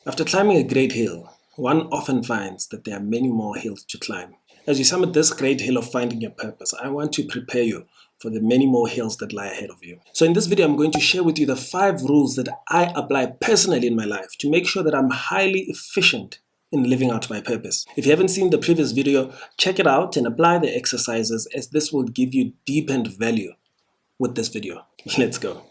After climbing a great hill, one often finds that there are many more hills to climb. As you summit this great hill of finding your purpose, I want to prepare you for the many more hills that lie ahead of you. So in this video, I'm going to share with you the 5 rules that I apply personally in my life to make sure that I'm highly efficient in living out my purpose. If you haven't seen the previous video, check it out and apply the exercises, as this will give you deepened value with this video. Let's go.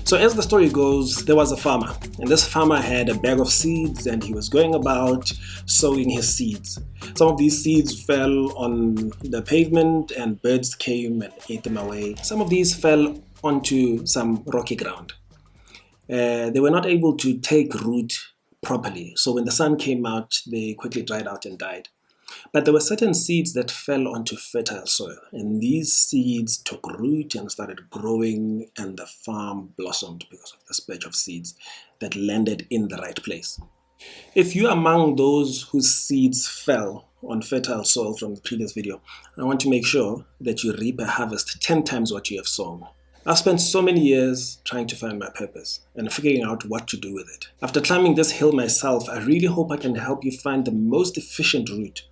So as the story goes, there was a farmer, and this farmer had a bag of seeds and he was going about sowing his seeds. Some of these seeds fell on the pavement and birds came and ate them away. Some of these fell onto some rocky ground. They were not able to take root properly, so when the sun came out, they quickly dried out and died. But there were certain seeds that fell onto fertile soil, and these seeds took root and started growing, and the farm blossomed because of this batch of seeds that landed in the right place. If you're among those whose seeds fell on fertile soil from the previous video, I want to make sure that you reap a harvest 10 times what you have sown. I've spent so many years trying to find my purpose and figuring out what to do with it. After climbing this hill myself, I really hope I can help you find the most efficient route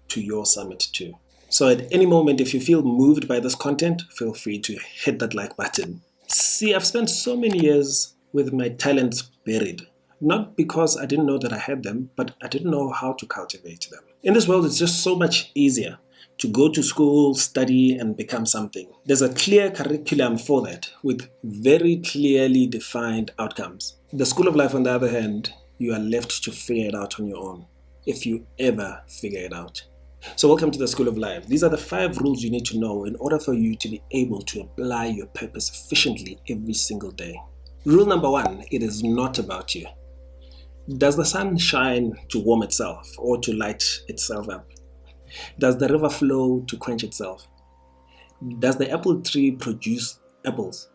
to your summit too. So at any moment, if you feel moved by this content, feel free to hit that like button. See, I've spent so many years with my talents buried. Not because I didn't know that I had them, but I didn't know how to cultivate them. In this world, it's just so much easier to go to school, study, and become something. There's a clear curriculum for that, with very clearly defined outcomes. The School of Life, on the other hand, you are left to figure it out on your own, if you ever figure it out. So welcome to the School of Life. These are the 5 rules you need to know in order for you to be able to apply your purpose efficiently every single day. Rule number 1, it is not about you. Does the sun shine to warm itself or to light itself up? Does the river flow to quench itself? Does the apple tree produce apples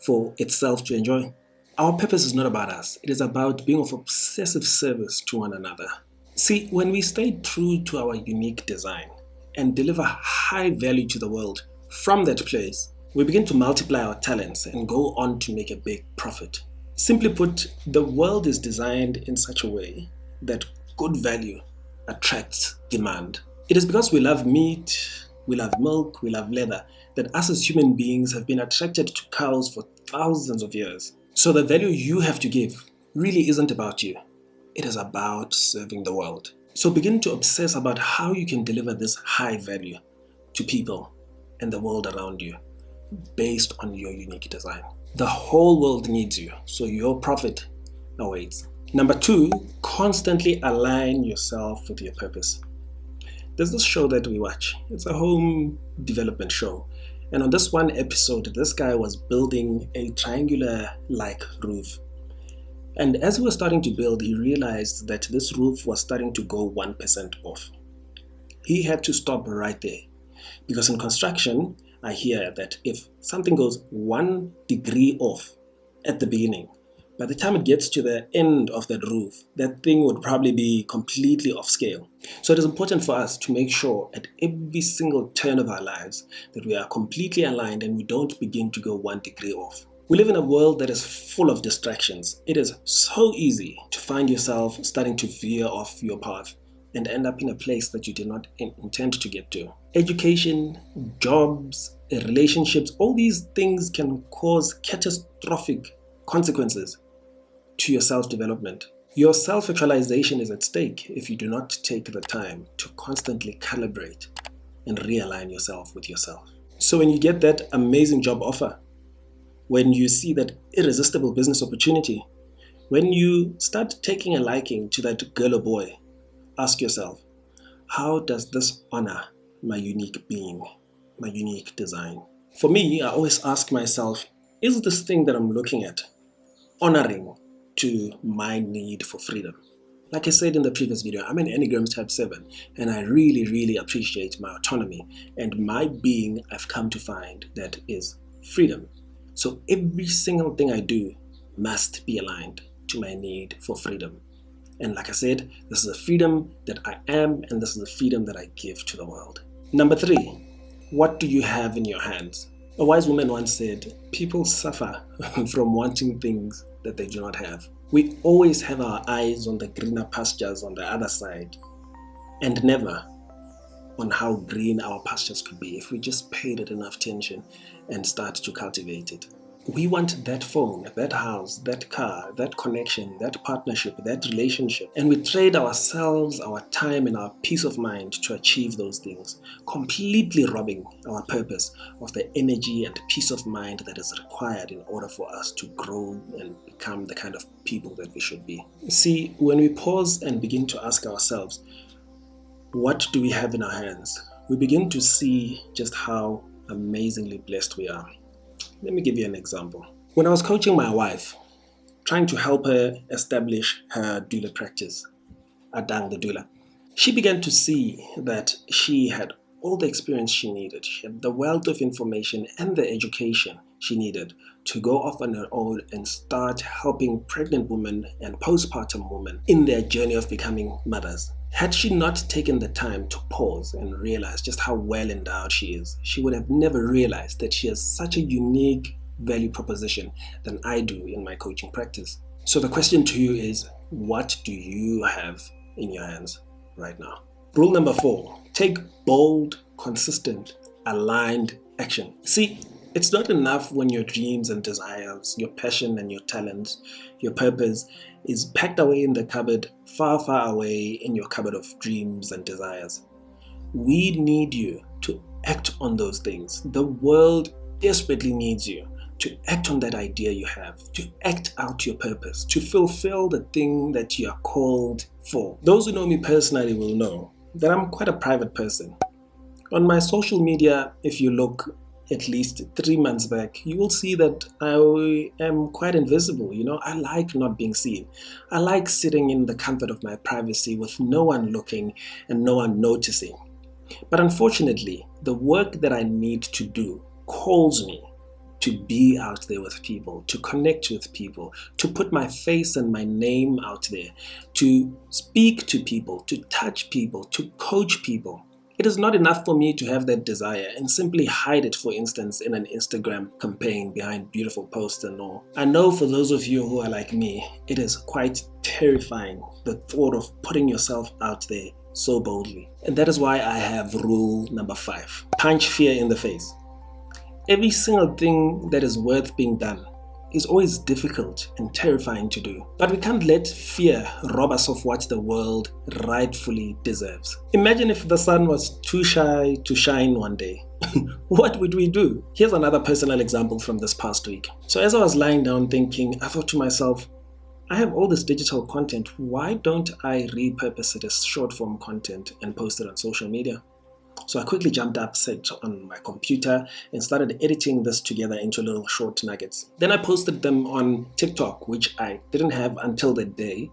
for itself to enjoy? Our purpose is not about us. It is about being of obsessive service to one another. See, when we stay true to our unique design and deliver high value to the world from that place, we begin to multiply our talents and go on to make a big profit. Simply put, the world is designed in such a way that good value attracts demand. It is because we love meat, we love milk, we love leather, that us as human beings have been attracted to cows for thousands of years. So the value you have to give really isn't about you. It is about serving the world. So begin to obsess about how you can deliver this high value to people and the world around you based on your unique design. The whole world needs you, so your profit awaits. Number 2, constantly align yourself with your purpose. There's this show that we watch. It's a home development show. And on this one episode, this guy was building a triangular-like roof. And as he was starting to build, he realized that this roof was starting to go 1% off. He had to stop right there. Because in construction, I hear that if something goes 1 degree off at the beginning, by the time it gets to the end of that roof, that thing would probably be completely off scale. So it is important for us to make sure at every single turn of our lives that we are completely aligned and we don't begin to go 1 degree off. We live in a world that is full of distractions. It is so easy to find yourself starting to veer off your path and end up in a place that you did not intend to get to. Education, jobs, relationships, all these things can cause catastrophic consequences to your self-development. Your self-actualization is at stake if you do not take the time to constantly calibrate and realign yourself with yourself. So when you get that amazing job offer, when you see that irresistible business opportunity, when you start taking a liking to that girl or boy, ask yourself, how does this honor my unique being, my unique design? For me, I always ask myself, is this thing that I'm looking at honoring to my need for freedom? Like I said in the previous video, I'm an Enneagram Type 7, and I really appreciate my autonomy, and my being, I've come to find, that is freedom. So every single thing I do must be aligned to my need for freedom. And like I said, this is a freedom that I am, and this is a freedom that I give to the world. Number 3, what do you have in your hands? A wise woman once said, people suffer from wanting things that they do not have. We always have our eyes on the greener pastures on the other side, and never on how green our pastures could be if we just paid it enough attention and start to cultivate it. We want that phone, that house, that car, that connection, that partnership, that relationship. And we trade ourselves, our time, and our peace of mind to achieve those things, completely robbing our purpose of the energy and peace of mind that is required in order for us to grow and become the kind of people that we should be. See, when we pause and begin to ask ourselves, what do we have in our hands? We begin to see just how amazingly blessed we are. Let me give you an example. When I was coaching my wife, trying to help her establish her doula practice, Adang the doula, she began to see that she had all the experience she needed. She had the wealth of information and the education she needed to go off on her own and start helping pregnant women and postpartum women in their journey of becoming mothers. Had she not taken the time to pause and realize just how well endowed she is, she would have never realized that she has such a unique value proposition than I do in my coaching practice. So the question to you is, what do you have in your hands right now? Rule number 4, take bold, consistent, aligned action. See, it's not enough when your dreams and desires, your passion and your talents, your purpose is packed away in the cupboard, far, far away in your cupboard of dreams and desires. We need you to act on those things. The world desperately needs you to act on that idea you have, to act out your purpose, to fulfill the thing that you are called for. Those who know me personally will know that I'm quite a private person. On my social media, if you look at least 3 months back, you will see that I am quite invisible. I like not being seen. I like sitting in the comfort of my privacy with no one looking and no one noticing. But unfortunately, the work that I need to do calls me to be out there with people, to connect with people, to put my face and my name out there, to speak to people, to touch people, to coach people. It is not enough for me to have that desire and simply hide it, for instance, in an Instagram campaign behind beautiful posts and all. I know for those of you who are like me, it is quite terrifying, the thought of putting yourself out there so boldly. And that is why I have rule number 5. Punch fear in the face. Every single thing that is worth being done is always difficult and terrifying to do. But we can't let fear rob us of what the world rightfully deserves. Imagine if the sun was too shy to shine one day. What would we do? Here's another personal example from this past week. So as I was lying down thinking, I thought to myself, I have all this digital content. Why don't I repurpose it as short form content and post it on social media? So I quickly jumped up, sat on my computer and started editing this together into little short nuggets. Then I posted them on TikTok, which I didn't have until that day.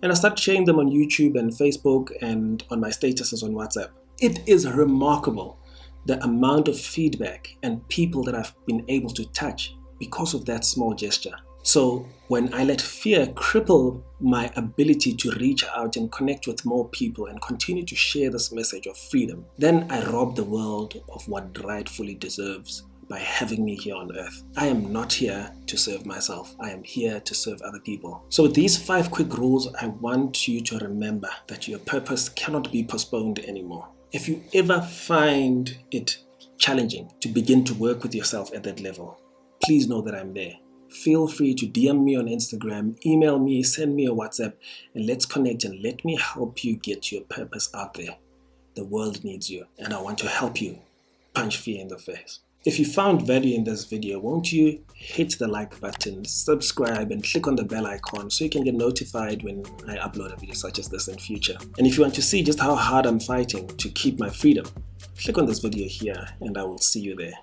And I started sharing them on YouTube and Facebook and on my statuses on WhatsApp. It is remarkable the amount of feedback and people that I've been able to touch because of that small gesture. So when I let fear cripple my ability to reach out and connect with more people and continue to share this message of freedom, then I rob the world of what rightfully deserves by having me here on earth. I am not here to serve myself. I am here to serve other people. So with these 5 quick rules, I want you to remember that your purpose cannot be postponed anymore. If you ever find it challenging to begin to work with yourself at that level, please know that I'm there. Feel free to DM me on Instagram, email me, send me a WhatsApp, and let's connect and let me help you get your purpose out there. The world needs you, and I want to help you punch fear in the face. If you found value in this video, won't you hit the like button, subscribe, and click on the bell icon so you can get notified when I upload a video such as this in future. And if you want to see just how hard I'm fighting to keep my freedom, click on this video here and I will see you there.